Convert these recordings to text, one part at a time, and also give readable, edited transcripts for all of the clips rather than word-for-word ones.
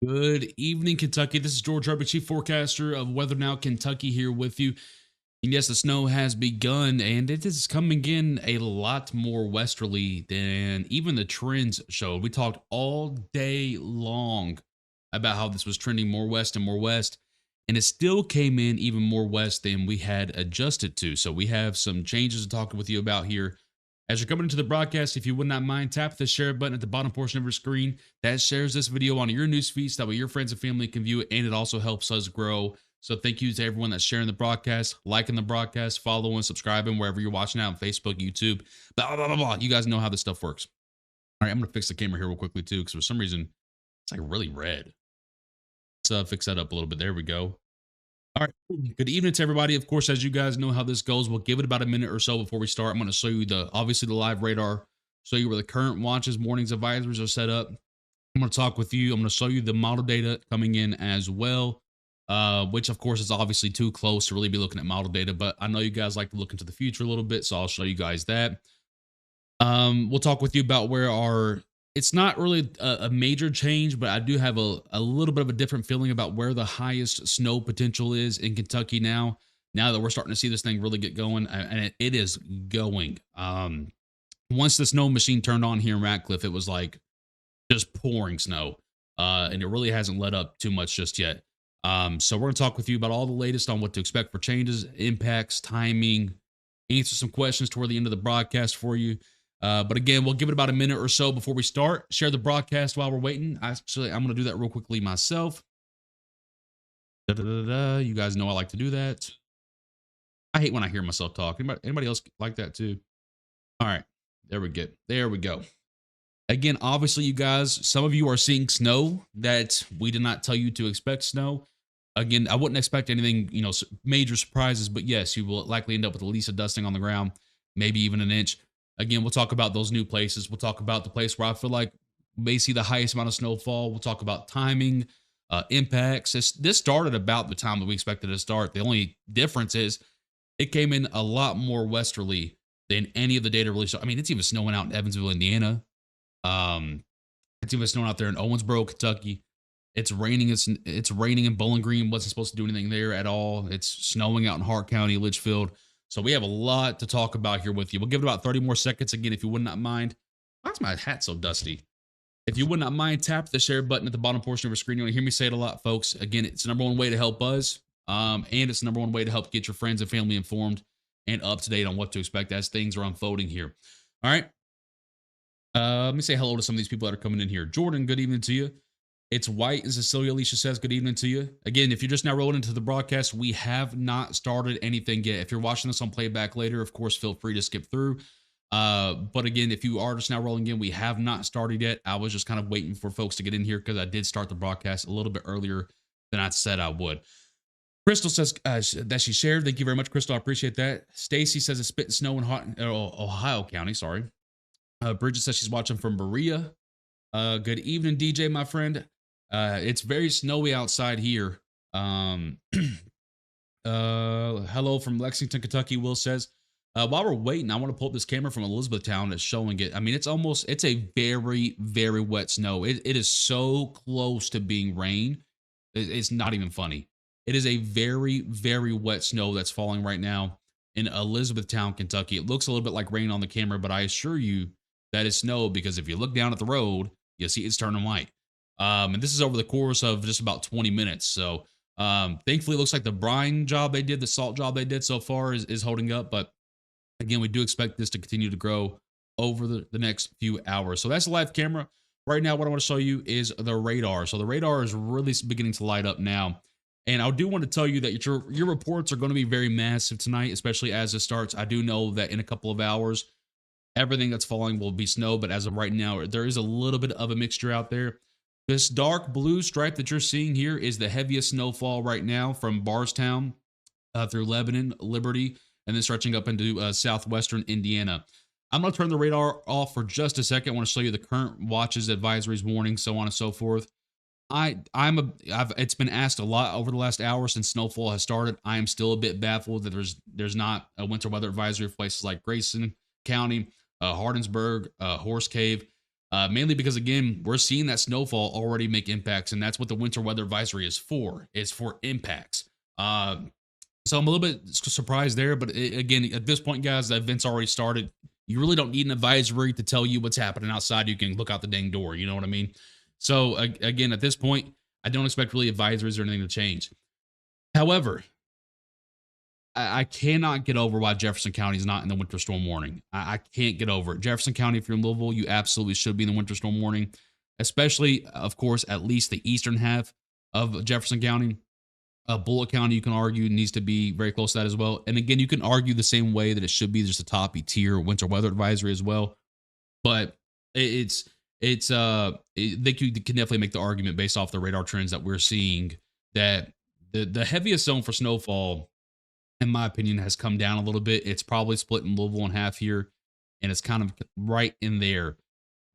Good evening, Kentucky. This is George Harper, Chief Forecaster of Weather Now Kentucky, here with you. And yes, the snow has begun, and it is coming in a lot more westerly than even the trends showed. We talked all day long about how this was trending more west and more west, and it still came in even more west than we had adjusted to. So we have some changes to talk with you about here. As you're coming into the broadcast, if you would not mind, tap the share button at the bottom portion of your screen. That shares this video on your news feeds. That way your friends and family can view it, and it also helps us grow. So thank you to everyone that's sharing the broadcast, liking the broadcast, following, subscribing, wherever you're watching out on Facebook, YouTube, blah, blah, blah, blah. You guys know how this stuff works. All right, I'm going to fix the camera here real quickly, too, because for some reason, it's like really red. Let's fix that up a little bit. There we go. All right. Good evening to everybody. Of course, as you guys know how this goes, we'll give it about a minute or so before we start. I'm going to show you obviously the live radar, show you where the current watches, mornings, advisories are set up. I'm going to talk with you. I'm going to show you the model data coming in as well, which of course is obviously too close to really be looking at model data, but I know you guys like to look into the future a little bit, so I'll show you guys that. We'll talk with you about where it's not really a major change, but I do have a little bit of a different feeling about where the highest snow potential is in Kentucky now that we're starting to see this thing really get going, and it is going. Once the snow machine turned on here in Ratcliffe, it was like just pouring snow, and it really hasn't let up too much just yet. So we're going to talk with you about all the latest on what to expect for changes, impacts, timing, answer some questions toward the end of the broadcast for you. But again, we'll give it about a minute or so before we start. Share the broadcast while we're waiting. I'm going to do that real quickly myself. You guys know I like to do that. I hate when I hear myself talk. Anybody else like that too? All right, there we go. There we go. Again, obviously, you guys, some of you are seeing snow that we did not tell you to expect snow. Again, I wouldn't expect anything, major surprises, but yes, you will likely end up with at least a dusting on the ground, maybe even an inch. Again, we'll talk about those new places. We'll talk about the place where I feel like we may see the highest amount of snowfall. We'll talk about timing, impacts. This started about the time that we expected it to start. The only difference is it came in a lot more westerly than any of the data really showed. I mean, it's even snowing out in Evansville, Indiana. It's even snowing out there in Owensboro, Kentucky. It's raining. It's raining in Bowling Green. Wasn't supposed to do anything there at all. It's snowing out in Hart County, Litchfield. So we have a lot to talk about here with you. We'll give it about 30 more seconds. Again, if you would not mind. Why is my hat so dusty? If you would not mind, tap the share button at the bottom portion of your screen. You want to hear me say it a lot, folks. Again, it's the number one way to help us. And it's the number one way to help get your friends and family informed and up to date on what to expect as things are unfolding here. All right. Let me say hello to some of these people that are coming in here. Jordan, good evening to you. It's White, and Cecilia Alicia says good evening to you. Again, if you're just now rolling into the broadcast, we have not started anything yet. If you're watching this on playback later, of course, feel free to skip through. But again, if you are just now rolling in, we have not started yet. I was just kind of waiting for folks to get in here because I did start the broadcast a little bit earlier than I said I would. Crystal says that she shared. Thank you very much, Crystal. I appreciate that. Stacy says it's spitting snow in Ohio County. Sorry. Bridget says she's watching from Berea. Good evening, DJ, my friend. It's very snowy outside here. Hello from Lexington, Kentucky. Will says, while we're waiting, I want to pull up this camera from Elizabethtown that's showing it. I mean, it's a very, very wet snow. It is so close to being rain. It's not even funny. It is a very, very wet snow that's falling right now in Elizabethtown, Kentucky. It looks a little bit like rain on the camera, but I assure you that is snow because if you look down at the road, you'll see it's turning white. And this is over the course of just about 20 minutes. So thankfully, it looks like the brine job they did, the salt job they did so far is holding up. But again, we do expect this to continue to grow over the next few hours. So that's the live camera. Right now, what I want to show you is the radar. So the radar is really beginning to light up now. And I do want to tell you that your reports are going to be very massive tonight, especially as it starts. I do know that in a couple of hours, everything that's falling will be snow. But as of right now, there is a little bit of a mixture out there. This dark blue stripe that you're seeing here is the heaviest snowfall right now from Barstown through Lebanon, Liberty, and then stretching up into southwestern Indiana. I'm going to turn the radar off for just a second. I want to show you the current watches, advisories, warnings, so on and so forth. it's been asked a lot over the last hour since snowfall has started. I am still a bit baffled that there's not a winter weather advisory for places like Grayson County, Hardinsburg, Horse Cave. Mainly because again, we're seeing that snowfall already make impacts, and that's what the winter weather advisory is for. It's for impacts. So I'm a little bit surprised there, but again, at this point, guys, the event's already started. You really don't need an advisory to tell you what's happening outside. You can look out the dang door. You know what I mean? So again, at this point, I don't expect really advisories or anything to change. However, I cannot get over why Jefferson County is not in the winter storm warning. I can't get over it. Jefferson County, if you're in Louisville, you absolutely should be in the winter storm warning, especially, of course, at least the eastern half of Jefferson County. Bullitt County, you can argue, needs to be very close to that as well. And again, you can argue the same way that it should be just a top tier winter weather advisory as well. But I think you can definitely make the argument based off the radar trends that we're seeing that the heaviest zone for snowfall, in my opinion, has come down a little bit. It's probably split in Louisville in half here, and it's kind of right in there.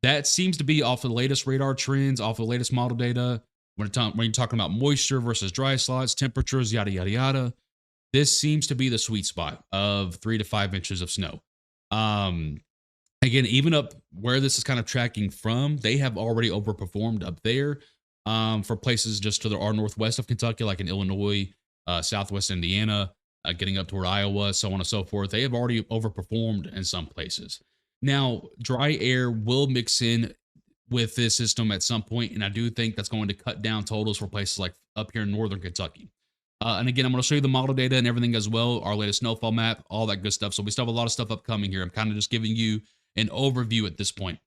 That seems to be off the latest radar trends, off the latest model data. When you're talking about moisture versus dry slots, temperatures, yada, yada, yada, this seems to be the sweet spot of 3 to 5 inches of snow. Again, even up where this is kind of tracking from, they have already overperformed up there for places just to our northwest of Kentucky, like in Illinois, southwest Indiana, getting up toward Iowa, so on and so forth. They have already overperformed in some places. Now, dry air will mix in with this system at some point, and I do think that's going to cut down totals for places like up here in northern Kentucky. And again, I'm going to show you the model data and everything as well, our latest snowfall map, all that good stuff. So we still have a lot of stuff upcoming here. I'm kind of just giving you an overview at this point.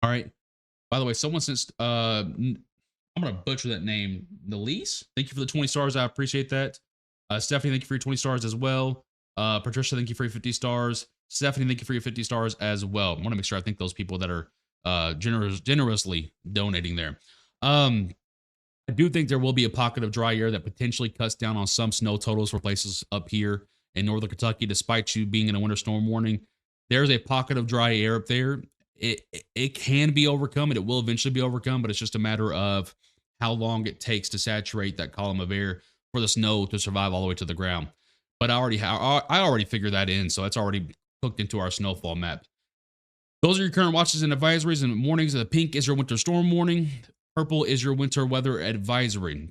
All right. By the way, someone since I'm going to butcher that name, Nelise. Thank you for the 20 stars. I appreciate that. Stephanie, thank you for your 20 stars as well. Patricia, thank you for your 50 stars. Stephanie, thank you for your 50 stars as well. I want to make sure I thank those people that are generously donating there. I do think there will be a pocket of dry air that potentially cuts down on some snow totals for places up here in northern Kentucky, despite you being in a winter storm warning. There's a pocket of dry air up there. It can be overcome, and it will eventually be overcome, but it's just a matter of how long it takes to saturate that column of air for the snow to survive all the way to the ground. But I already figured that in, so that's already hooked into our snowfall map. Those are your current watches and advisories and warnings. The pink is your winter storm warning. Purple is your winter weather advisory.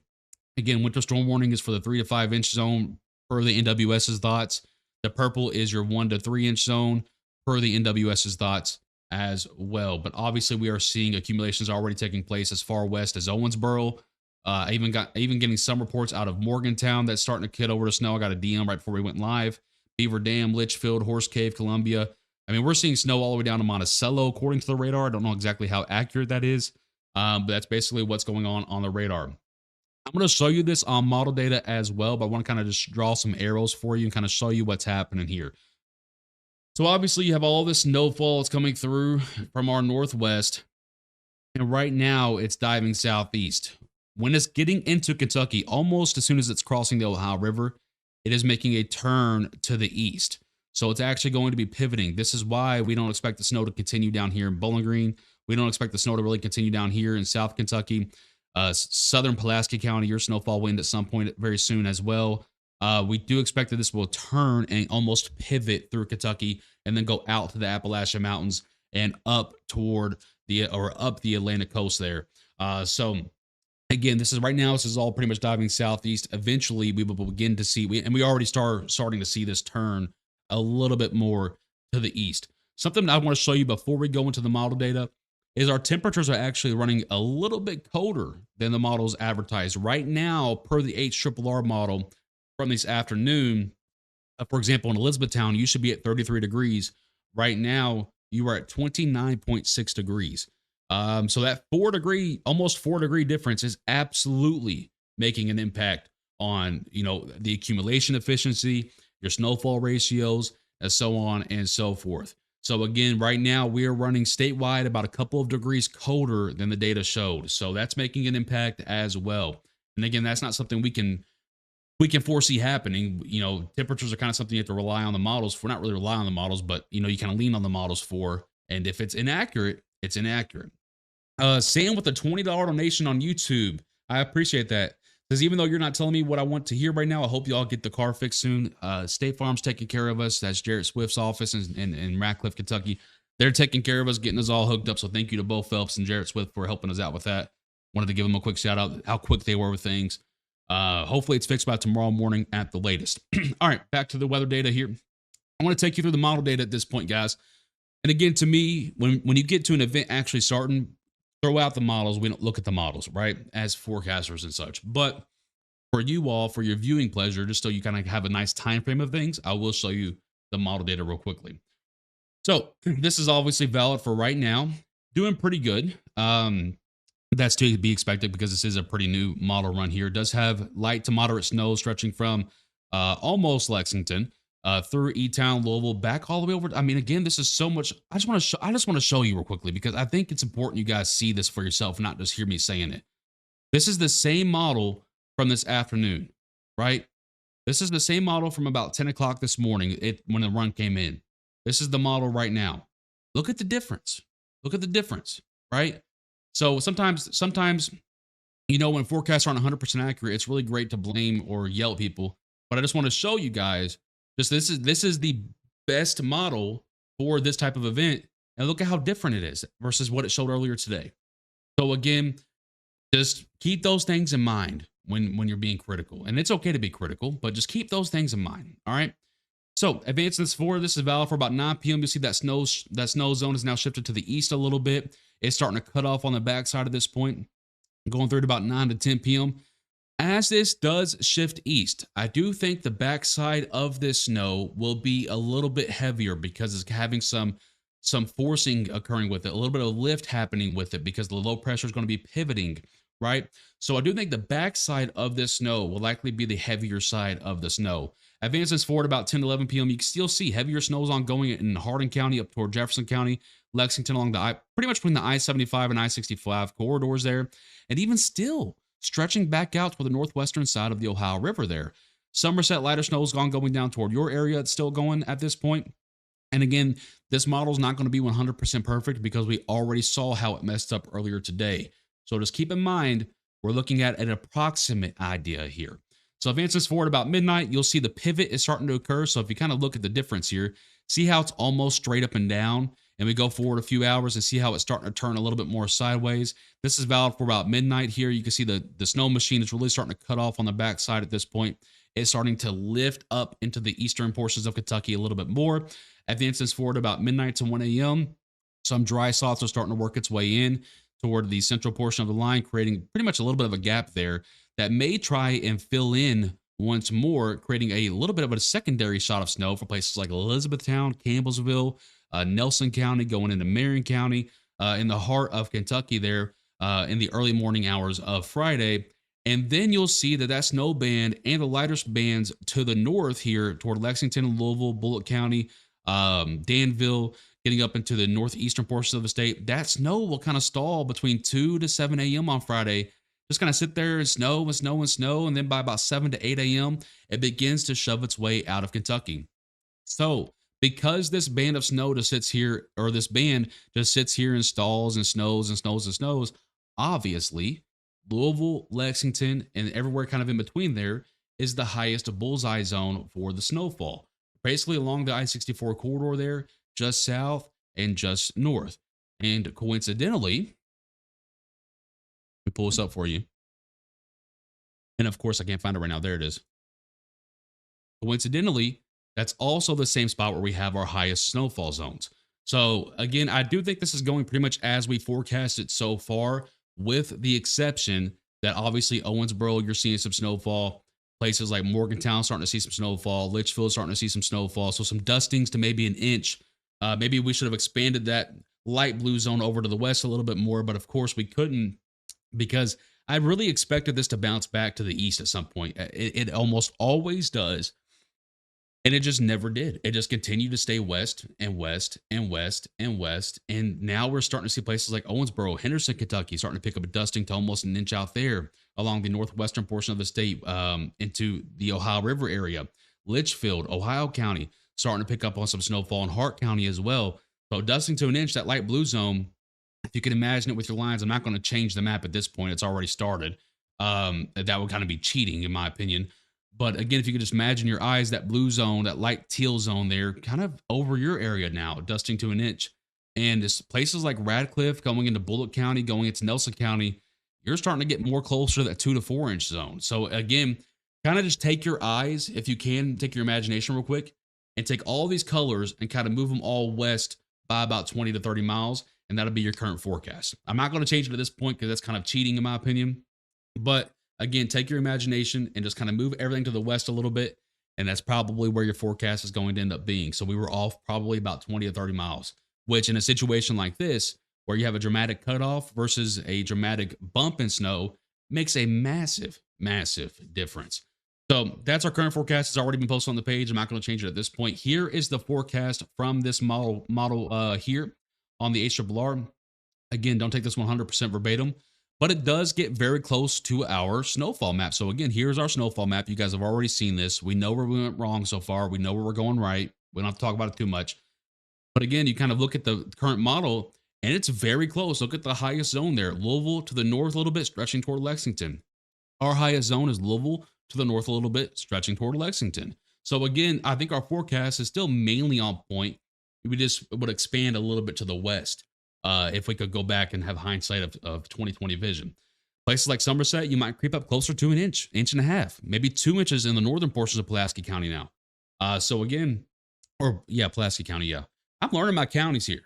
Again, winter storm warning is for the 3 to 5 inch zone per the NWS's thoughts. The purple is your 1 to 3 inch zone per the NWS's thoughts as well. But obviously, we are seeing accumulations already taking place as far west as Owensboro. Even getting some reports out of Morgantown that's starting to get over to snow. I got a DM right before we went live. Beaver Dam, Litchfield, Horse Cave, Columbia. I mean, we're seeing snow all the way down to Monticello, according to the radar. I don't know exactly how accurate that is, but that's basically what's going on the radar. I'm going to show you this on model data as well, but I want to kind of just draw some arrows for you and kind of show you what's happening here. So obviously, you have all this snowfall that's coming through from our northwest, and right now it's diving southeast. When it's getting into Kentucky, almost as soon as it's crossing the Ohio River, it is making a turn to the east. So it's actually going to be pivoting. This is why we don't expect the snow to continue down here in Bowling Green. We don't expect the snow to really continue down here in South Kentucky. Southern Pulaski County, your snowfall wind at some point very soon as well. We do expect that this will turn and almost pivot through Kentucky and then go out to the Appalachian Mountains and up toward up the Atlantic coast there. So again, this is all pretty much diving southeast. Eventually, we will begin to see, we already starting to see this turn a little bit more to the east. Something I want to show you before we go into the model data is our temperatures are actually running a little bit colder than the models advertised. Right now, per the HRRR model from this afternoon, for example, in Elizabethtown, you should be at 33 degrees. Right now, you are at 29.6 degrees. So that almost 4 degree difference is absolutely making an impact on, the accumulation efficiency, your snowfall ratios, and so on and so forth. So again, right now we are running statewide about a couple of degrees colder than the data showed. So that's making an impact as well. And again, that's not something we can foresee happening. Temperatures are kind of something you have to rely on the models for. Not really rely on the models, but you kind of lean on the models for. And if it's inaccurate, it's inaccurate. Sam with a $20 donation on YouTube. I appreciate that. Because even though you're not telling me what I want to hear right now, I hope you all get the car fixed soon. State Farm's taking care of us. That's Jarrett Swift's office in Radcliffe, Kentucky. They're taking care of us, getting us all hooked up. So thank you to Bo Phelps and Jarrett Swift for helping us out with that. Wanted to give them a quick shout out, how quick they were with things. Hopefully it's fixed by tomorrow morning at the latest. All right, back to the weather data here. I want to take you through the model data at this point, guys. And again, to me, when you get to an event actually starting, throw out the models. We don't look at the models, right? As forecasters and such. But for you all, for your viewing pleasure, just so you kind of have a nice time frame of things, I will show you the model data real quickly. So this is obviously valid for right now. Doing pretty good. That's to be expected because this is a pretty new model run here. It does have light to moderate snow stretching from almost Lexington through E-Town, Louisville, back all the way over. I mean, again, this is so much. I just want to show you real quickly because I think it's important you guys see this for yourself, not just hear me saying it. This is the same model from this afternoon, right? This is the same model from about 10 o'clock this morning when the run came in. This is the model right now. Look at the difference. Look at the difference, right? So sometimes, you know, when forecasts aren't 100% accurate, it's really great to blame or yell at people. But I just want to show you guys, just this is the best model for this type of event. And look at how different it is versus what it showed earlier today. So again, just keep those things in mind when you're being critical. And it's okay to be critical, but just keep those things in mind. All right. So advancing this forward, this is valid for about 9 p.m. You'll see that snow zone is now shifted to the east a little bit. It's starting to cut off on the backside at this point, going through at about 9 to 10 p.m. As this does shift east, I do think the backside of this snow will be a little bit heavier because it's having some forcing occurring with it, a little bit of lift happening with it because the low pressure is going to be pivoting, right? So I do think the backside of this snow will likely be the heavier side of the snow. Advances forward about 10 to 11 p.m. You can still see heavier snows ongoing in Hardin County up toward Jefferson County, Lexington along the pretty much between the I-75 and I-65 corridors there, and even still stretching back out to the northwestern side of the Ohio River there. Somerset lighter snow is going down toward your area. It's still going at this point. And again, this model is not going to be 100% perfect because we already saw how it messed up earlier today. So just keep in mind, we're looking at an approximate idea here. So advances forward about midnight, you'll see the pivot is starting to occur. So if you kind of look at the difference here, see how it's almost straight up and down, and we go forward a few hours and see how it's starting to turn a little bit more sideways. This is valid for about midnight here. You can see the snow machine is really starting to cut off on the backside at this point. It's starting to lift up into the eastern portions of Kentucky a little bit more. Advances forward about midnight to 1 a.m. Some dry spots are starting to work its way in toward the central portion of the line, creating pretty much a little bit of a gap there that may try and fill in once more, creating a little bit of a secondary shot of snow for places like Elizabethtown, Campbellsville, Nelson County, going into Marion County, in the heart of Kentucky there in the early morning hours of Friday. And then you'll see that snow band and the lighter bands to the north here toward Lexington, Louisville, Bullock County, Danville, getting up into the northeastern portions of the state. That snow will kind of stall between 2 to 7 a.m. on Friday. Just kind of sit there and snow and snow and snow. And then by about 7 to 8 a.m., it begins to shove its way out of Kentucky. So because this band of snow just sits here, or this band just sits here and stalls and snows and snows and snows, obviously, Louisville, Lexington, and everywhere kind of in between there is the highest bullseye zone for the snowfall. Basically along the I-64 corridor there, just south and just north. And coincidentally, let me pull this up for you. And of course, I can't find it right now. There it is. Coincidentally, that's also the same spot where we have our highest snowfall zones. So again, I do think this is going pretty much as we forecasted so far, with the exception that obviously Owensboro, you're seeing some snowfall. Places like Morgantown starting to see some snowfall. Litchfield starting to see some snowfall. So some dustings to maybe an inch. Maybe we should have expanded that light blue zone over to the west a little bit more, but of course we couldn't because I really expected this to bounce back to the east at some point. It almost always does. And it just never did. It just continued to stay west and west and west and west. And now we're starting to see places like Owensboro, Henderson, Kentucky, starting to pick up a dusting to almost an inch out there along the northwestern portion of the state into the Ohio River area. Litchfield, Ohio County, starting to pick up on some snowfall in Hart County as well. So dusting to an inch, that light blue zone If you can imagine it with your lines, I'm not going to change the map at this point. It's already started. That would kind of be cheating, in my opinion. But again, if you could just imagine your eyes, that blue zone, that light teal zone there, kind of over your area now, dusting to an inch. And it's places like Radcliffe, going into Bullock County, going into Nelson County, you're starting to get more closer to that 2 to 4 inch zone. So again, kind of just take your eyes, if you can, take your imagination real quick, and take all these colors and kind of move them all west by about 20 to 30 miles. And that'll be your current forecast. I'm not going to change it at this point because that's kind of cheating, in my opinion. But again, take your imagination and just kind of move everything to the west a little bit. And that's probably where your forecast is going to end up being. So we were off probably about 20 to 30 miles, which in a situation like this, where you have a dramatic cutoff versus a dramatic bump in snow, makes a massive, massive difference. So that's our current forecast. It's already been posted on the page. I'm not going to change it at this point. Here is the forecast from this model here on the HRRR. Again, don't take this 100% verbatim, but it does get very close to our snowfall map. So again, here's our snowfall map. You guys have already seen this. We know where we went wrong so far. We know where we're going right. We don't have to talk about it too much. But again, you kind of look at the current model, and it's very close. Look at the highest zone there. Louisville to the north a little bit, stretching toward Lexington. Our highest zone is Louisville to the north a little bit, stretching toward Lexington. So again, I think our forecast is still mainly on point. We just would expand a little bit to the west if we could go back and have hindsight of 2020 vision. Places like Somerset, you might creep up closer to an inch, inch and a half, maybe 2 inches in the northern portions of Pulaski County now. So again, Pulaski County, yeah. I'm learning my counties here.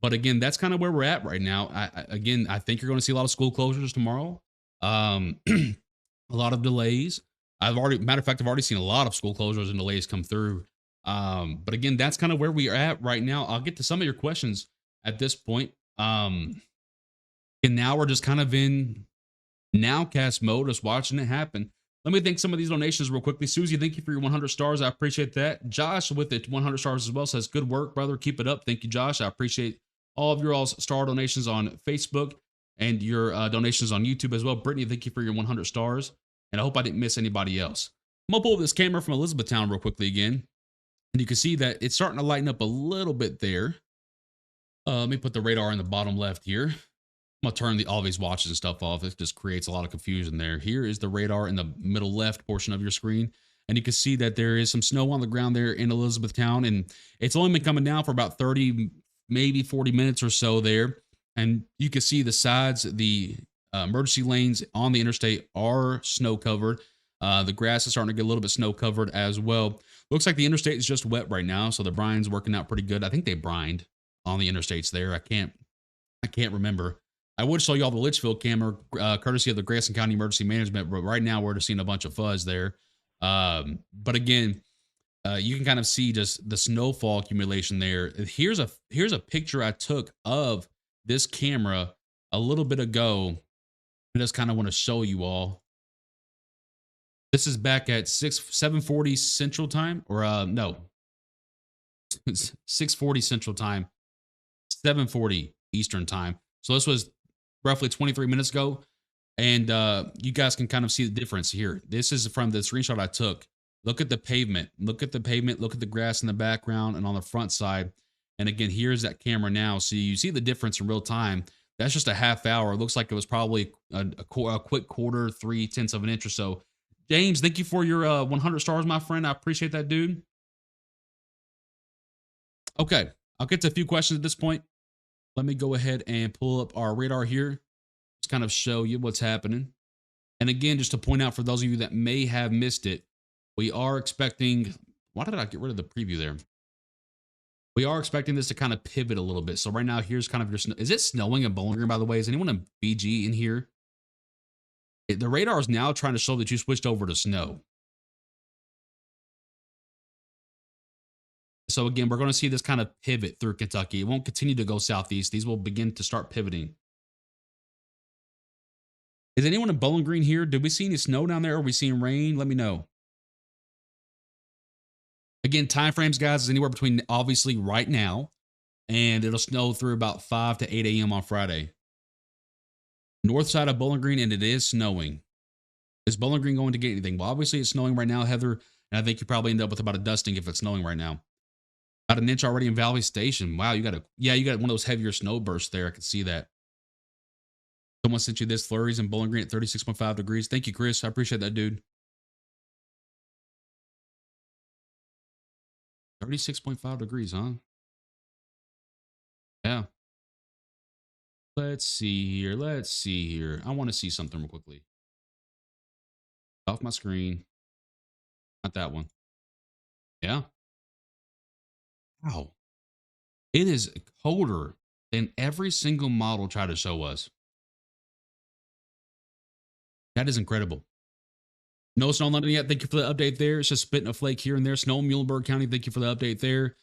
But again, that's kind of where we're at right now. I think you're going to see a lot of school closures tomorrow. A lot of delays. I've already seen a lot of school closures and delays come through. But again, that's kind of where we are at right now. I'll get to some of your questions at this point. And now we're just kind of in nowcast mode, just watching it happen. Let me thank some of these donations real quickly. Susie, thank you for your 100 stars. I appreciate that. Josh with the 100 stars as well says, good work, brother. Keep it up. Thank you, Josh. I appreciate all of your all's star donations on Facebook and your donations on YouTube as well. Brittany, thank you for your 100 stars. And I hope I didn't miss anybody else. I'm going to pull up this camera from Elizabethtown real quickly again. And you can see that it's starting to lighten up a little bit there. Let me put the radar in the bottom left here. I'm going to turn all these watches and stuff off. It just creates a lot of confusion there. Here is the radar in the middle left portion of your screen. And you can see that there is some snow on the ground there in Elizabethtown. And it's only been coming down for about 30, maybe 40 minutes or so there. And you can see the sides, the emergency lanes on the interstate are snow covered. The grass is starting to get a little bit snow covered as well. Looks like the interstate is just wet right now, so the brine's working out pretty good. I think they brined on the interstates there. I can't remember. I would show you all the Litchfield camera, courtesy of the Grayson County Emergency Management, but right now we're just seeing a bunch of fuzz there. But again, you can kind of see just the snowfall accumulation there. Here's a picture I took of this camera a little bit ago. I just kind of want to show you all. This is back at 7:40 Central Time, or no, 6:40 Central Time, 7:40 Eastern Time. So this was roughly 23 minutes ago, and you guys can kind of see the difference here. This is from the screenshot I took. Look at the pavement. Look at the pavement. Look at the grass in the background and on the front side. And again, here's that camera now. So you see the difference in real time. That's just a half hour. It looks like it was probably a quick quarter, 3/10 of an inch or so. James, thank you for your 100 stars, my friend. I appreciate that, dude. Okay, I'll get to a few questions at this point. Let me go ahead and pull up our radar here. Just kind of show you what's happening. And again, just to point out for those of you that may have missed it, we are expecting... Why did I get rid of the preview there? We are expecting this to kind of pivot a little bit. So right now, here's kind of your... Is it snowing in Bowling Green, by the way? Is anyone in BG in here? The radar is now trying to show that you switched over to snow. So again, we're going to see this kind of pivot through Kentucky. It won't continue to go southeast. These will begin to start pivoting. Is anyone in Bowling Green here? Did we see any snow down there? Are we seeing rain? Let me know. Again, time frames, guys, is anywhere between obviously right now, and it'll snow through about 5 to 8 a.m. on Friday. North side of Bowling Green, and it is snowing. Is Bowling Green going to get anything? Well, obviously it's snowing right now, Heather, and I think you probably end up with about a dusting if it's snowing right now. About an inch already in Valley Station. Wow, you got one of those heavier snow bursts there. I can see that. Someone sent you this flurries in Bowling Green at 36.5 degrees. Thank you, Chris. I appreciate that, dude. 36.5 degrees, huh? Yeah. Let's see here. Let's see here. I want to see something real quickly. Off my screen. Not that one. Yeah. Wow. It is colder than every single model tried to show us. That is incredible. No snow in London yet. Thank you for the update there. It's just spitting a flake here and there. Snow in Muhlenberg County. Thank you for the update there.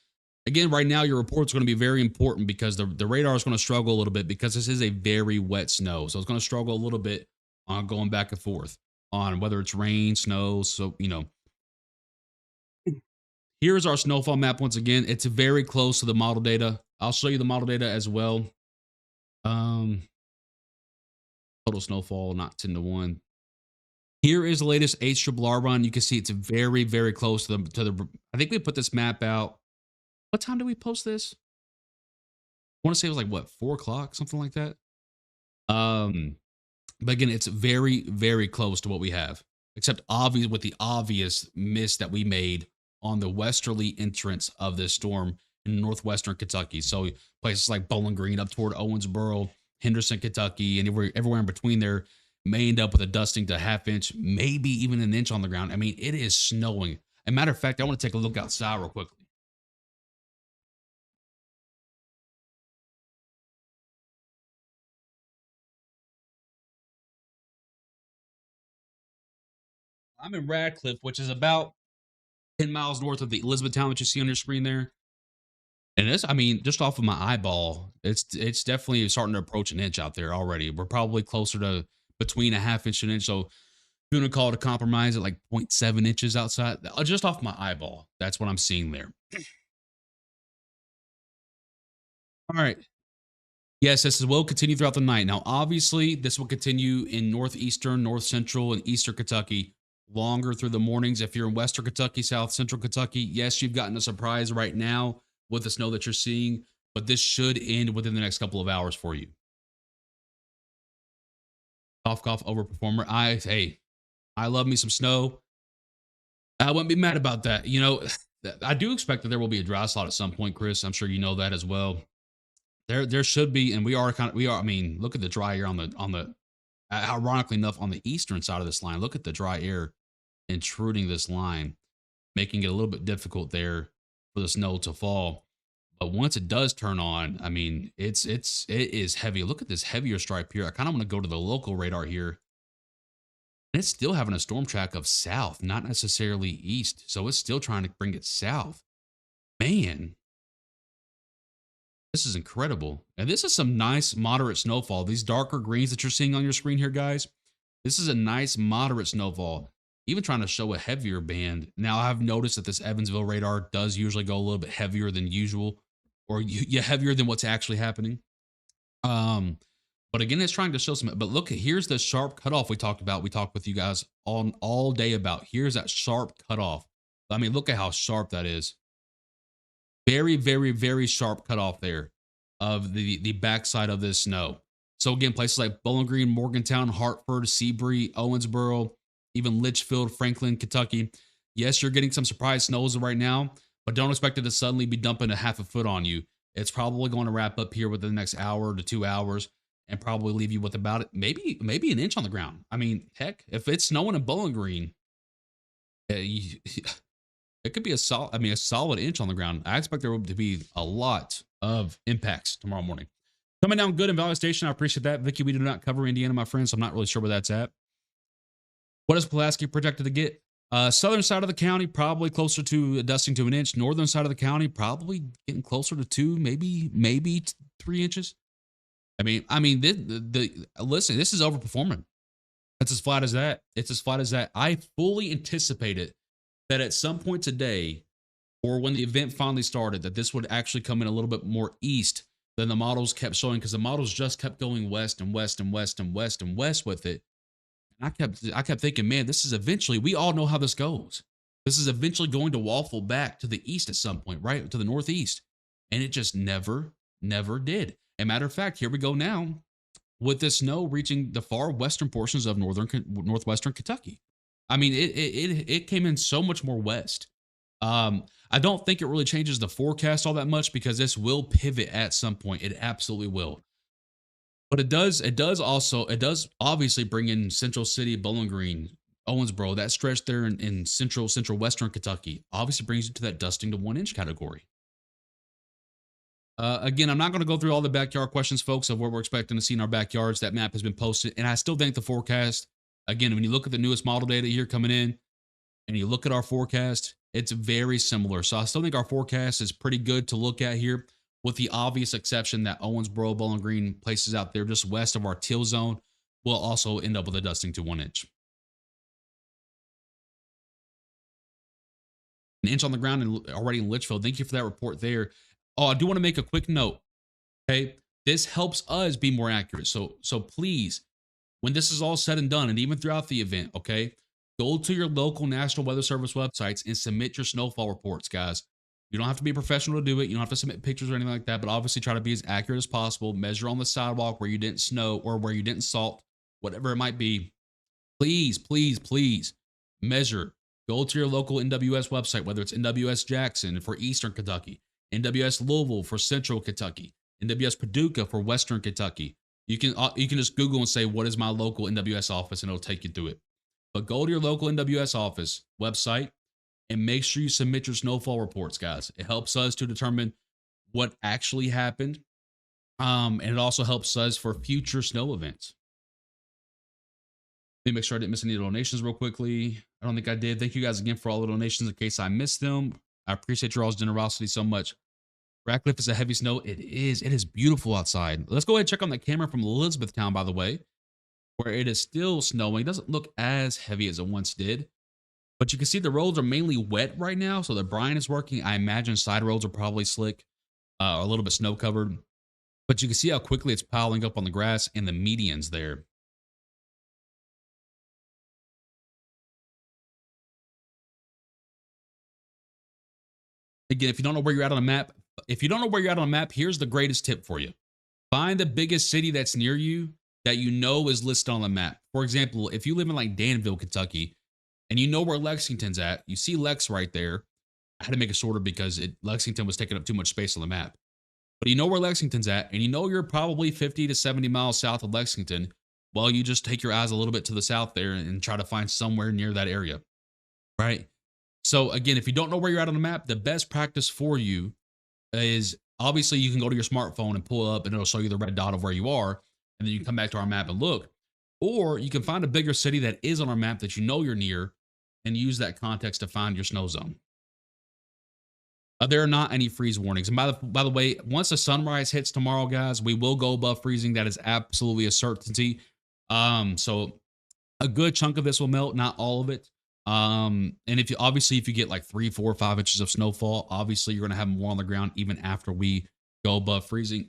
Again, right now, your report's going to be very important because the radar is going to struggle a little bit because this is a very wet snow. So it's going to struggle a little bit on going back and forth on whether it's rain, snow. So, here's our snowfall map once again. It's very close to the model data. I'll show you the model data as well. Total snowfall, not 10-1. Here is the latest HRRR run. You can see it's very, very close to the. I think we put this map out. What time did we post this? I want to say it was like what, 4 o'clock, something like that. But again, it's very, very close to what we have, except obvious with the obvious miss that we made on the westerly entrance of this storm in northwestern Kentucky. So places like Bowling Green up toward Owensboro, Henderson, Kentucky, and everywhere in between there may end up with a dusting to ½ inch, maybe even an inch on the ground. I mean, it is snowing. As a matter of fact, I want to take a look outside real quickly. I'm in Radcliffe, which is about 10 miles north of the Elizabethtown that you see on your screen there. And I mean, just off of my eyeball, it's definitely starting to approach an inch out there already. We're probably closer to between a ½ inch and an inch. So if you want to call it a compromise at like 0.7 inches outside, just off my eyeball, that's what I'm seeing there. All right. Yes, this will continue throughout the night. Now, obviously, this will continue in northeastern, north central, and eastern Kentucky longer through the mornings. If you're in western Kentucky, south central Kentucky, yes, you've gotten a surprise right now with the snow that you're seeing, but this should end within the next couple of hours for you. Cough, overperformer. I love me some snow. I wouldn't be mad about that. I do expect that there will be a dry slot at some point, Chris. I'm sure you know that as well. There should be, and we are. I mean, look at the dry air on the. Ironically enough, on the eastern side of this line, look at the dry air intruding this line, making it a little bit difficult there for the snow to fall. But once it does turn on, I mean, it is heavy. Look at this heavier stripe here. I kind of want to go to the local radar here. And it's still having a storm track of south, not necessarily east. So it's still trying to bring it south. Man, this is incredible. And this is some nice moderate snowfall. These darker greens that you're seeing on your screen here, guys, this is a nice moderate snowfall. Even trying to show a heavier band. Now, I've noticed that this Evansville radar does usually go a little bit heavier than usual, or heavier than what's actually happening. But again, it's trying to show some. But look, here's the sharp cutoff we talked about. We talked with you guys all day about. Here's that sharp cutoff. I mean, look at how sharp that is. Very, very, very sharp cutoff there of the backside of this snow. So again, places like Bowling Green, Morgantown, Hartford, Seabury, Owensboro, even Litchfield, Franklin, Kentucky. Yes, you're getting some surprise snows right now, but don't expect it to suddenly be dumping a ½ a foot on you. It's probably going to wrap up here within the next hour to 2 hours and probably leave you with about it, maybe an inch on the ground. I mean, heck, if it's snowing in Bowling Green, it could be a solid inch on the ground. I expect there to be a lot of impacts tomorrow morning. Coming down good in Valley Station. I appreciate that. Vicky, we do not cover Indiana, my friend, so I'm not really sure where that's at. What is Pulaski projected to get? Southern side of the county, probably closer to dusting to an inch. Northern side of the county, probably getting closer to 2, maybe 3 inches. I mean, listen, this is overperforming. It's as flat as that. It's as flat as that. I fully anticipated that at some point today, or when the event finally started, that this would actually come in a little bit more east than the models kept showing, because the models just kept going west and west and west and west and west with it. And I kept thinking, man, this is eventually, we all know how this goes. This is eventually going to waffle back to the east at some point, right? To the northeast. And it just never did. A matter of fact, here we go now with the snow reaching the far western portions of northwestern Kentucky. I mean, it came in so much more west. I don't think it really changes the forecast all that much because this will pivot at some point. It absolutely will. But it does obviously bring in Central City, Bowling Green, Owensboro, that stretch there in central western Kentucky. Obviously brings you to that dusting to 1 inch category. Again, I'm not going to go through all the backyard questions, folks, of what we're expecting to see in our backyards. That map has been posted, and I still think the forecast. Again, when you look at the newest model data here coming in, and you look at our forecast, it's very similar. So I still think our forecast is pretty good to look at here, with the obvious exception that Owensboro, Bowling Green, places out there just west of our teal zone will also end up with a dusting to 1 inch. An inch on the ground and already in Litchfield. Thank you for that report there. Oh, I do want to make a quick note. Okay, this helps us be more accurate. So please, when this is all said and done, and even throughout the event, okay, go to your local National Weather Service websites and submit your snowfall reports, guys. You don't have to be a professional to do it. You don't have to submit pictures or anything like that, but obviously try to be as accurate as possible. Measure on the sidewalk where you didn't snow or where you didn't salt, whatever it might be. Please measure. Go to your local NWS website, whether it's NWS Jackson for Eastern Kentucky, NWS Louisville for Central Kentucky, NWS Paducah for Western Kentucky. You can just Google and say, what is my local NWS office, and it'll take you through it. But go to your local NWS office website and make sure you submit your snowfall reports, guys. It helps us to determine what actually happened. And it also helps us for future snow events. Let me make sure I didn't miss any donations real quickly. I don't think I did. Thank you guys again for all the donations in case I missed them. I appreciate your all's generosity so much. Radcliffe is a heavy snow. It is. It is beautiful outside. Let's go ahead and check on the camera from Elizabethtown, by the way, where it is still snowing. It doesn't look as heavy as it once did, but you can see the roads are mainly wet right now. So the brine is working. I imagine side roads are probably slick, a little bit snow covered, but you can see how quickly it's piling up on the grass and the medians there. Again, if you don't know where you're at on a map, here's the greatest tip for you. Find the biggest city that's near you that you know is listed on the map. For example, if you live in like Danville, Kentucky, and you know where Lexington's at, you see Lex right there. I had to make a sorter because Lexington was taking up too much space on the map. But you know where Lexington's at, and you know you're probably 50 to 70 miles south of Lexington. Well, you just take your eyes a little bit to the south there and try to find somewhere near that area, right? So again, if you don't know where you're at on the map, the best practice for you is obviously you can go to your smartphone and pull up and it'll show you the red dot of where you are. And then you can come back to our map and look. Or you can find a bigger city that is on our map that you know you're near and use that context to find your snow zone. There are not any freeze warnings. And by the way, once the sunrise hits tomorrow, guys, we will go above freezing. That is absolutely a certainty. So a good chunk of this will melt, not all of it. And if you get like 3, 4, 5 inches of snowfall, obviously you're going to have more on the ground even after we go above freezing.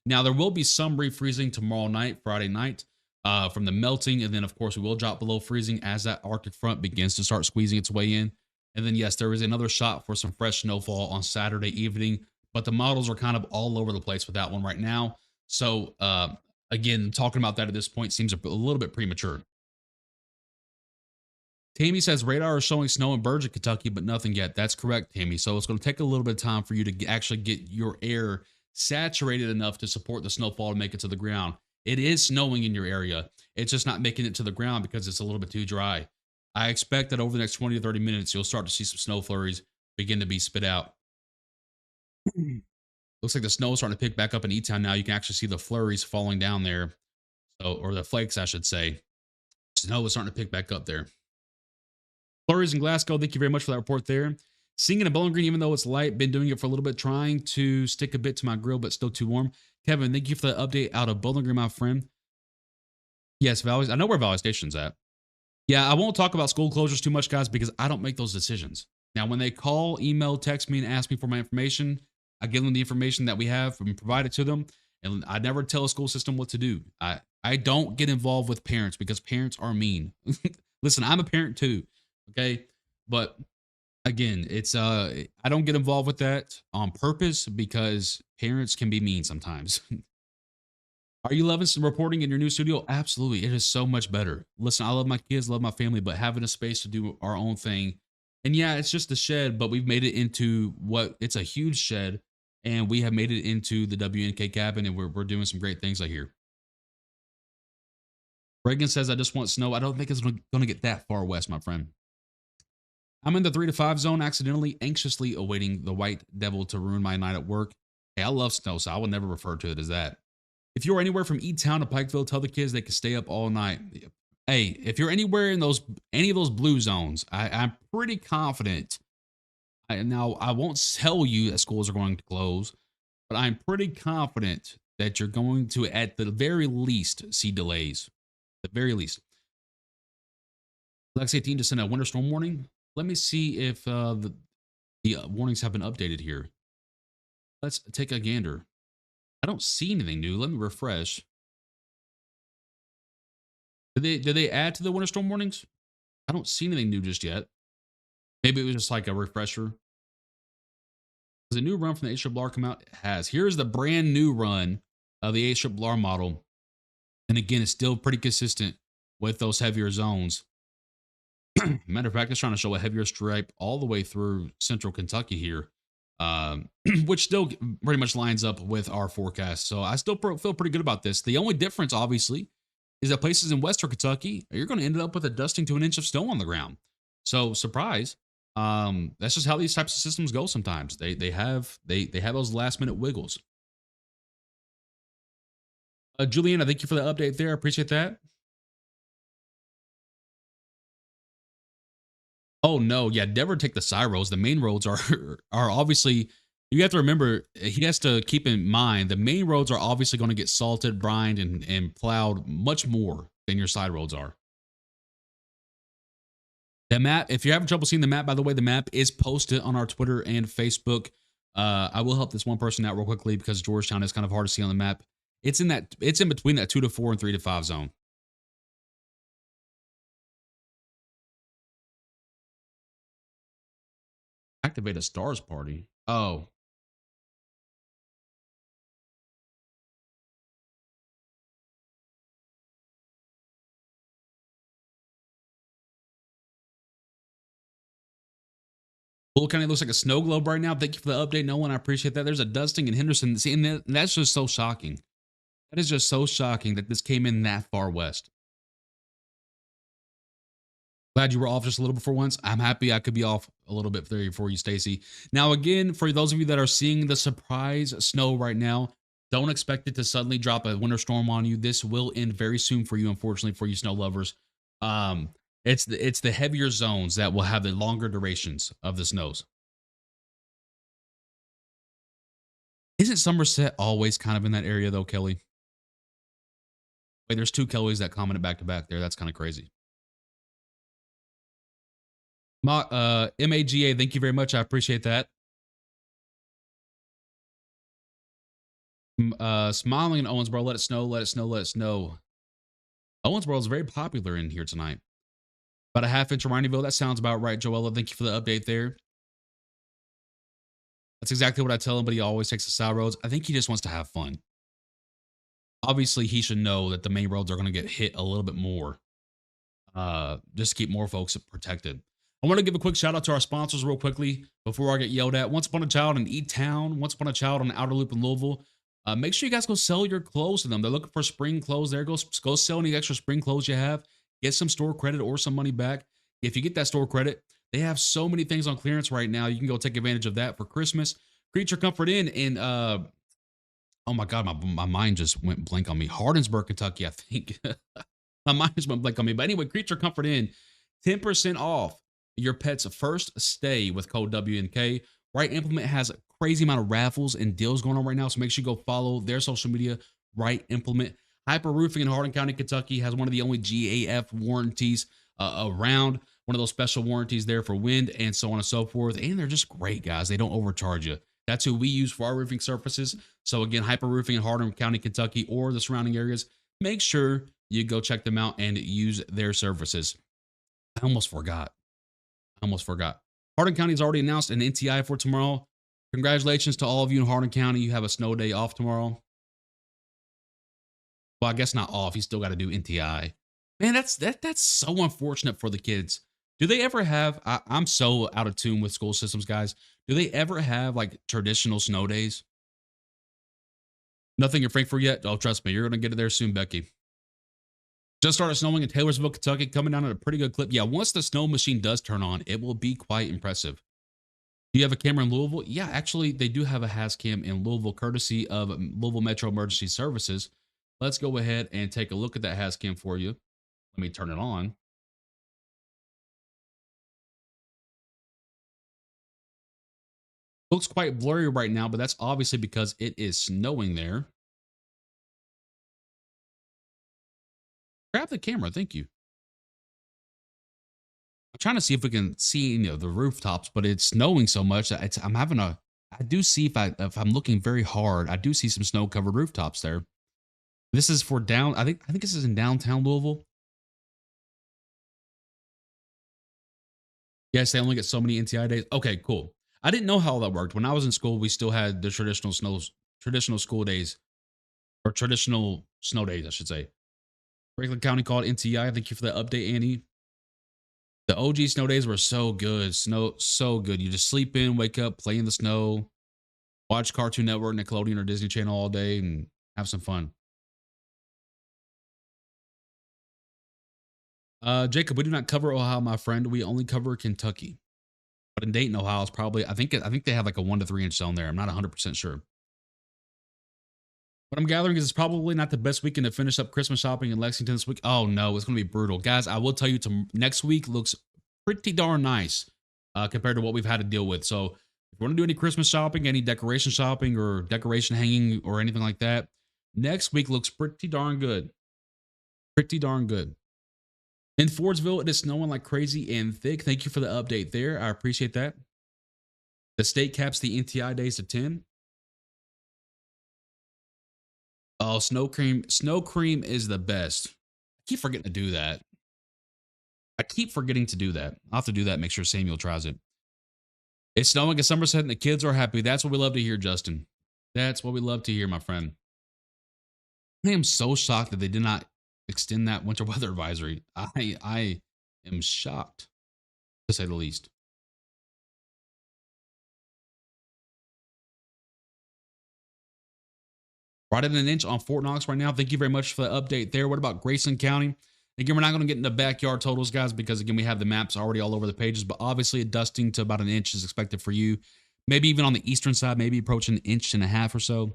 Now there will be some refreezing tomorrow night, Friday night, from the melting. And then of course we will drop below freezing as that Arctic front begins to start squeezing its way in. And then yes, there is another shot for some fresh snowfall on Saturday evening, but the models are kind of all over the place with that one right now. So, again, talking about that at this point seems a little bit premature. Tammy says radar is showing snow in Bergen, Kentucky, but nothing yet. That's correct, Tammy. So it's going to take a little bit of time for you to actually get your air saturated enough to support the snowfall to make it to the ground. It is snowing in your area. It's just not making it to the ground because it's a little bit too dry. I expect that over the next 20 to 30 minutes, you'll start to see some snow flurries begin to be spit out. Looks like the snow is starting to pick back up in E-Town now. You can actually see the flurries falling down there. So, or the flakes, I should say. Snow is starting to pick back up there. Flurries in Glasgow, thank you very much for that report there. Singing in Bowling Green, even though it's light, been doing it for a little bit, trying to stick a bit to my grill, but still too warm. Kevin, thank you for the update out of Bowling Green, my friend. Yes, Valley. I know where Valley Station's at. Yeah, I won't talk about school closures too much, guys, because I don't make those decisions. Now, when they call, email, text me, and ask me for my information, I give them the information that we have and provide it to them. And I never tell a school system what to do. I don't get involved with parents because parents are mean. Listen, I'm a parent too. Okay. But Again, it's I don't get involved with that on purpose because parents can be mean sometimes. Are you loving some reporting in your new studio? Absolutely. It is so much better. Listen, I love my kids, love my family, but having a space to do our own thing. And yeah, it's just a shed, but we've made it into what it's a huge shed. And we have made it into the WNK cabin, and we're doing some great things I hear. Reagan says, I just want snow. I don't think it's going to get that far west, my friend. I'm in the 3 to 5 zone, accidentally, anxiously awaiting the white devil to ruin my night at work. Hey, I love snow, so I would never refer to it as that. If you're anywhere from E Town to Pikeville, tell the kids they can stay up all night. Hey, if you're anywhere in those any of those blue zones, I'm pretty confident. Now, I won't tell you that schools are going to close, but I'm pretty confident that you're going to, at the very least, see delays. At the very least. Lex 18 just sent a winter storm warning. Let me see if the warnings have been updated here. Let's take a gander. I don't see anything new. Let me refresh. Did they add to the winter storm warnings? I don't see anything new just yet. Maybe it was just like a refresher. Does a new run from the A-R come out? It has. Here's the brand new run of the A-R model. And again, it's still pretty consistent with those heavier zones. Matter of fact, it's trying to show a heavier stripe all the way through central Kentucky here, which still pretty much lines up with our forecast. So I still feel pretty good about this. The only difference, obviously, is that places in western Kentucky, you're going to end up with a dusting to an inch of snow on the ground. So surprise. That's just how these types of systems go sometimes. They have those last minute wiggles. Juliana, thank you for the update there. I appreciate that. Oh no, yeah, never take the side roads. The main roads are are obviously, you have to remember, he has to keep in mind the main roads are obviously going to get salted, brined, and plowed much more than your side roads are. The map, if you're having trouble seeing the map, by the way, the map is posted on our Twitter and Facebook. I will help this one person out real quickly because Georgetown is kind of hard to see on the map. It's in between that 2 to 4 and 3 to 5 zone. Activate a stars party. Oh, Bull County looks like a snow globe right now. Thank you for the update, Nolan. I appreciate that. There's a dusting in Henderson. See, and that's just so shocking. That is just so shocking that this came in that far west. Glad you were off just a little bit for once. I'm happy I could be off a little bit there for you, Stacy. Now, again, for those of you that are seeing the surprise snow right now, don't expect it to suddenly drop a winter storm on you. This will end very soon for you, unfortunately, for you snow lovers. It's the heavier zones that will have the longer durations of the snows. Isn't Somerset always kind of in that area though, Kelly? Wait, there's two Kellys that commented back to back there. That's kind of crazy. MAGA, thank you very much. I appreciate that. Smiling in Owensboro, let it snow, let it snow, let it snow. Owensboro is very popular in here tonight. About a half inch of Rineyville. That sounds about right, Joella. Thank you for the update there. That's exactly what I tell him, but he always takes the side roads. I think he just wants to have fun. Obviously, he should know that the main roads are going to get hit a little bit more, just to keep more folks protected. I want to give a quick shout out to our sponsors real quickly before I get yelled at. Once Upon a Child in E-Town, Once Upon a Child on the Outer Loop in Louisville. Make sure you guys go sell your clothes to them. They're looking for spring clothes there. Go sell any extra spring clothes you have. Get some store credit or some money back. If you get that store credit, they have so many things on clearance right now. You can go take advantage of that for Christmas. Creature Comfort Inn in oh my god, my mind just went blank on me. Hardinsburg, Kentucky, I think. My mind just went blank on me. But anyway, Creature Comfort Inn, 10% off your pet's first stay with code WNK. Right Implement has a crazy amount of raffles and deals going on right now. So make sure you go follow their social media, Right Implement. Hyper Roofing in Hardin County, Kentucky has one of the only GAF warranties around. One of those special warranties there for wind and so on and so forth. And they're just great, guys. They don't overcharge you. That's who we use for our roofing surfaces. So again, Hyper Roofing in Hardin County, Kentucky, or the surrounding areas. Make sure you go check them out and use their services. I almost forgot. Hardin County has already announced an NTI for tomorrow. Congratulations to all of you in Hardin County. You have a snow day off tomorrow. Well, I guess not off. You still got to do NTI. Man, that's so unfortunate for the kids. Do they ever have? I'm so out of tune with school systems, guys. Do they ever have like traditional snow days? Nothing in Frankfurt yet. Oh, trust me, you're gonna get it there soon, Becky. Just started snowing in Taylorsville, Kentucky, coming down at a pretty good clip. Yeah, once the snow machine does turn on, it will be quite impressive. Do you have a camera in Louisville? Yeah, actually, they do have a HAZ cam in Louisville, courtesy of Louisville Metro Emergency Services. Let's go ahead and take a look at that HAZ cam for you. Let me turn it on. Looks quite blurry right now, but that's obviously because it is snowing there. Grab the camera. Thank you. I'm trying to see if we can see the rooftops, but it's snowing so much that I'm having a. I do see if I'm looking very hard, I do see some snow covered rooftops there. This is for down. I think this is in downtown Louisville. Yes, they only get so many NTI days. Okay, cool. I didn't know how that worked. When I was in school, we still had the traditional school days, or traditional snow days, I should say. Franklin County called NTI. Thank you for the update, Annie. The OG snow days were so good. Snow, so good. You just sleep in, wake up, play in the snow, watch Cartoon Network, Nickelodeon, or Disney Channel all day, and have some fun. Jacob, we do not cover Ohio, my friend. We only cover Kentucky. But in Dayton, Ohio, is probably I think they have like a 1 to 3 inch zone there. I'm not 100% sure. What I'm gathering is it's probably not the best weekend to finish up Christmas shopping in Lexington this week. Oh no, it's going to be brutal, guys. I will tell you, next week looks pretty darn nice compared to what we've had to deal with. So if you want to do any Christmas shopping, any decoration shopping, or decoration hanging, or anything like that, next week looks pretty darn good. Pretty darn good. In Fordsville, it is snowing like crazy and thick. Thank you for the update there. I appreciate that. The state caps the NTI days to 10. Oh, snow cream. Snow cream is the best. I keep forgetting to do that. I keep forgetting to do that. I'll have to do that. Make sure Samuel tries it. It's snowing at Somerset and the kids are happy. That's what we love to hear, Justin. That's what we love to hear, my friend. I am so shocked that they did not extend that winter weather advisory. I am shocked, to say the least. Right at an inch on Fort Knox right now. Thank you very much for the update there. What about Grayson County? Again, we're not going to get into backyard totals, guys, because again, we have the maps already all over the pages, but obviously a dusting to about an inch is expected for you. Maybe even on the eastern side, maybe approaching an inch and a half or so.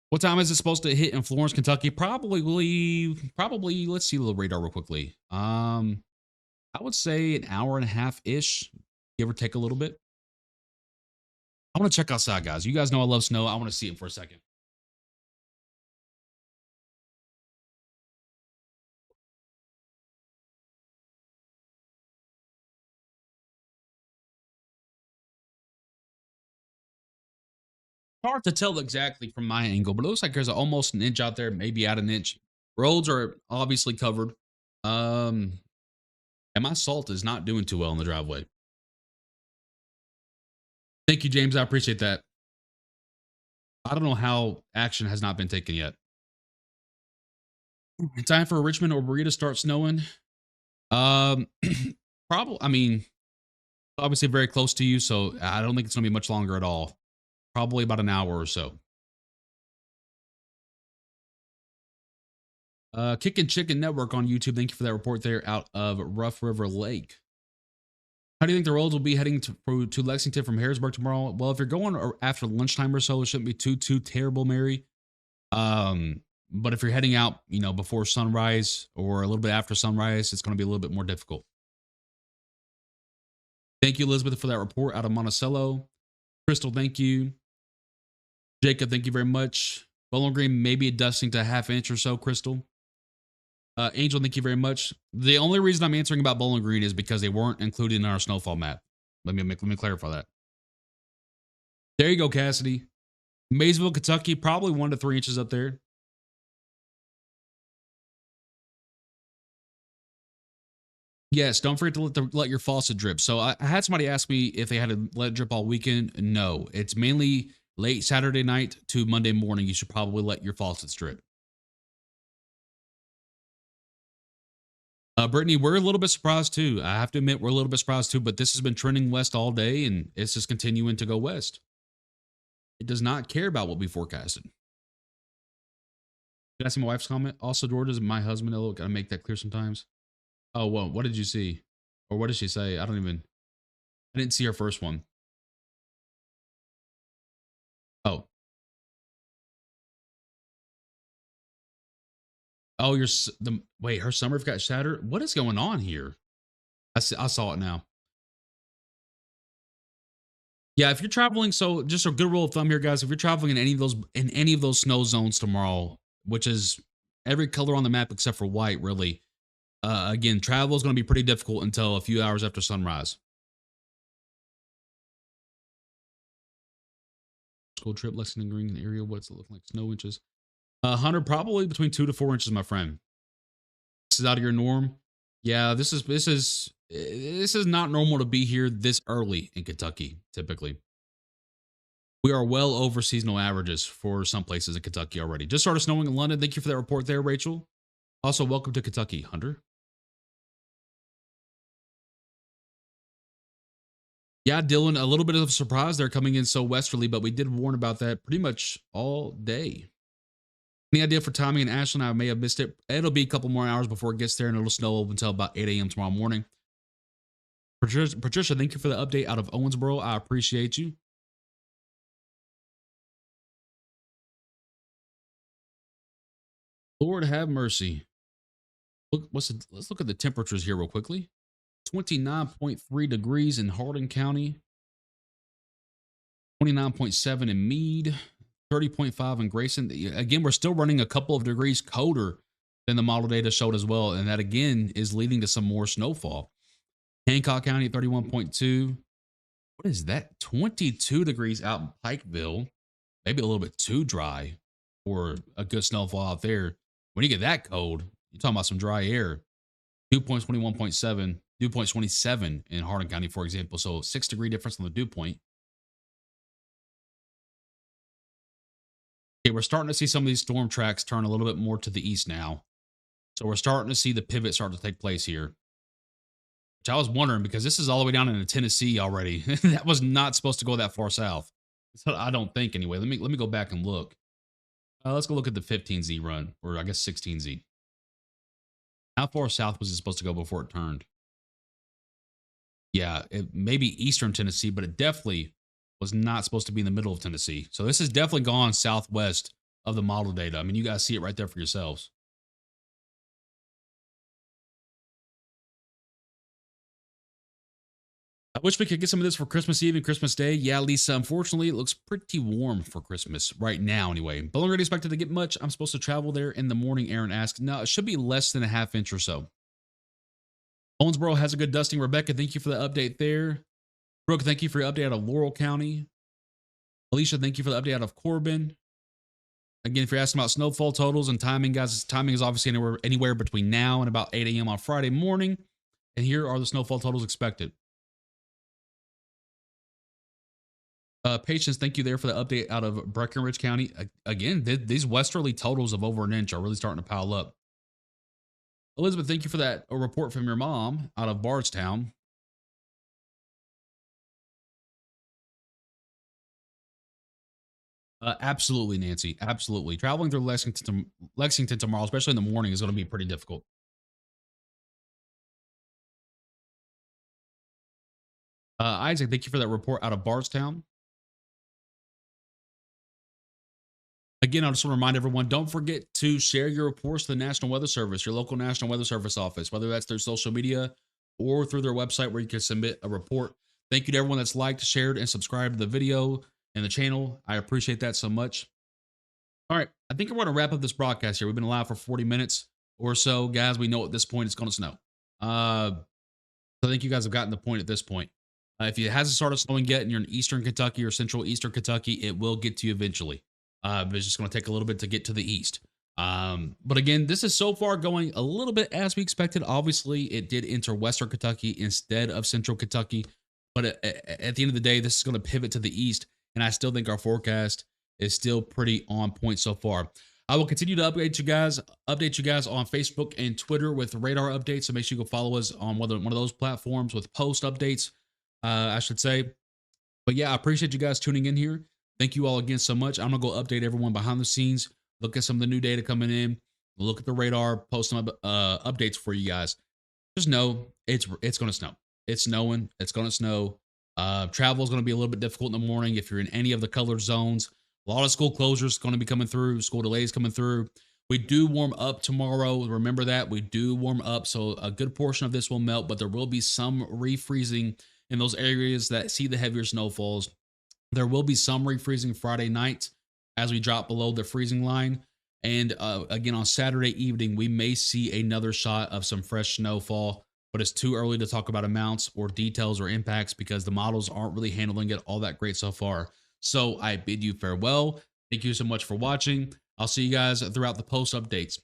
What time is it supposed to hit in Florence, Kentucky? Probably, let's see the radar real quickly. I would say an hour and a half-ish, give or take a little bit. I want to check outside, guys. You guys know I love snow. I want to see it for a second. Hard to tell exactly from my angle, but it looks like there's almost an inch out there, maybe at an inch. Roads are obviously covered. And my salt is not doing too well in the driveway. Thank you, James. I appreciate that. I don't know how action has not been taken yet. Time for Richmond or Berea to start snowing. Probably. I mean, obviously very close to you, so I don't think it's gonna be much longer at all. Probably about an hour or so. Kickin' Chicken Network on YouTube. Thank you for that report there out of Rough River Lake. How do you think the roads will be heading to Lexington from Harrisburg tomorrow? Well, if you're going after lunchtime or so, it shouldn't be too terrible, Mary. But if you're heading out, before sunrise or a little bit after sunrise, it's going to be a little bit more difficult. Thank you, Elizabeth, for that report out of Monticello. Crystal, thank you. Jacob, thank you very much. Bowling Green, maybe a dusting to a half inch or so, Crystal. Angel, thank you very much. The only reason I'm answering about Bowling Green is because they weren't included in our snowfall map. Let me clarify that. There you go, Cassidy. Maysville, Kentucky, probably 1 to 3 inches up there. Yes, don't forget to let your faucet drip. So I had somebody ask me if they had to let it drip all weekend. No, it's mainly late Saturday night to Monday morning. You should probably let your faucets drip. Brittany, we're a little bit surprised too. I have to admit, we're a little bit surprised too, but this has been trending west all day and it's just continuing to go west. It does not care about what we forecasted. Did I see my wife's comment? Also, Georgia's my husband. I gotta make that clear sometimes. Oh, well, what did you see? Or what did she say? I didn't see her first one. Oh, oh, wait, her sunroof got shattered. What is going on here? I saw it now. Yeah, if you're traveling, so just a good rule of thumb here, guys. If you're traveling in any of those snow zones tomorrow, which is every color on the map except for white, really. Again, travel is going to be pretty difficult until a few hours after sunrise. School trip, Lexington Green area. What's it looking like? Snow inches. 100, probably between 2 to 4 inches, my friend. This is out of your norm. Yeah, this is not normal to be here this early in Kentucky. Typically, we are well over seasonal averages for some places in Kentucky already. Just started snowing in London. Thank you for that report there, Rachel. Also, welcome to Kentucky, Hunter. Yeah, Dylan, a little bit of a surprise they're coming in so westerly, but we did warn about that pretty much all day. Any idea for timing in Ashland? I may have missed it. It'll be a couple more hours before it gets there, and it'll snow up until about 8 a.m. tomorrow morning. Patricia, thank you for the update out of Owensboro. I appreciate you. Lord have mercy. Let's look at the temperatures here real quickly. 29.3 degrees in Hardin County, 29.7 in Meade, 30.5 in Grayson. Again, we're still running a couple of degrees colder than the model data showed as well. And that again is leading to some more snowfall. Hancock County at 31.2. What is that? 22 degrees out in Pikeville. Maybe a little bit too dry for a good snowfall out there. When you get that cold, you're talking about some dry air. Dew point 21.7, dew point 27 in Hardin County, for example. So 6 degree difference on the dew point. Okay, we're starting to see some of these storm tracks turn a little bit more to the east now. So we're starting to see the pivot start to take place here. Which I was wondering because this is all the way down into Tennessee already. That was not supposed to go that far south. So I don't think anyway. Let me go back and look. Let's go look at the 15Z run, or I guess 16Z. How far south was it supposed to go before it turned? Yeah, it may be eastern Tennessee, but it definitely was not supposed to be in the middle of Tennessee. So this has definitely gone southwest of the model data. I mean, you guys see it right there for yourselves. I wish we could get some of this for Christmas Eve and Christmas Day. Yeah, Lisa, unfortunately, it looks pretty warm for Christmas right now anyway. Bowling Green expected to get much. I'm supposed to travel there in the morning, Aaron asked. No, it should be less than a half inch or so. Owensboro has a good dusting. Rebecca, thank you for the update there. Brooke, thank you for your update out of Laurel County. Alicia, thank you for the update out of Corbin. Again, if you're asking about snowfall totals and timing, guys, timing is obviously anywhere between now and about 8 a.m. on Friday morning. And here are the snowfall totals expected. Patience, thank you there for the update out of Breckenridge County. Again, these westerly totals of over an inch are really starting to pile up. Elizabeth, thank you for that report from your mom out of Bardstown. Absolutely, Nancy. Absolutely. Traveling through Lexington tomorrow, especially in the morning, is going to be pretty difficult. Isaac, thank you for that report out of Bardstown. Again, I just want to remind everyone, don't forget to share your reports to the National Weather Service, your local National Weather Service office, whether that's through social media or through their website where you can submit a report. Thank you to everyone that's liked, shared, and subscribed to the video and the channel. I appreciate that so much. All right, I think we're going to wrap up this broadcast here. We've been live for 40 minutes or so. Guys, we know at this point it's going to snow. So I think you guys have gotten the point at this point. If it hasn't started snowing yet and you're in Eastern Kentucky or Central Eastern Kentucky, it will get to you eventually. It's just going to take a little bit to get to the east. But again, this is so far going a little bit as we expected. Obviously, it did enter Western Kentucky instead of Central Kentucky. But at the end of the day, this is going to pivot to the east. And I still think our forecast is still pretty on point so far. I will continue to update you guys on Facebook and Twitter with radar updates. So make sure you go follow us on one of those platforms with post updates, I should say. But yeah, I appreciate you guys tuning in here. Thank you all again so much. I'm gonna go update everyone behind the scenes, look at some of the new data coming in, look at the radar, post some updates for you guys. Just know it's gonna snow. It's snowing. It's gonna snow. Travel is gonna be a little bit difficult in the morning if you're in any of the colored zones. A lot of school closures going to be coming through. School delays coming through. We do warm up tomorrow. Remember that we do warm up, so a good portion of this will melt, but there will be some refreezing in those areas that see the heavier snowfalls. There will be some refreezing Friday night as we drop below the freezing line. And again, on Saturday evening, we may see another shot of some fresh snowfall, but it's too early to talk about amounts or details or impacts because the models aren't really handling it all that great so far. So I bid you farewell. Thank you so much for watching. I'll see you guys throughout the post updates.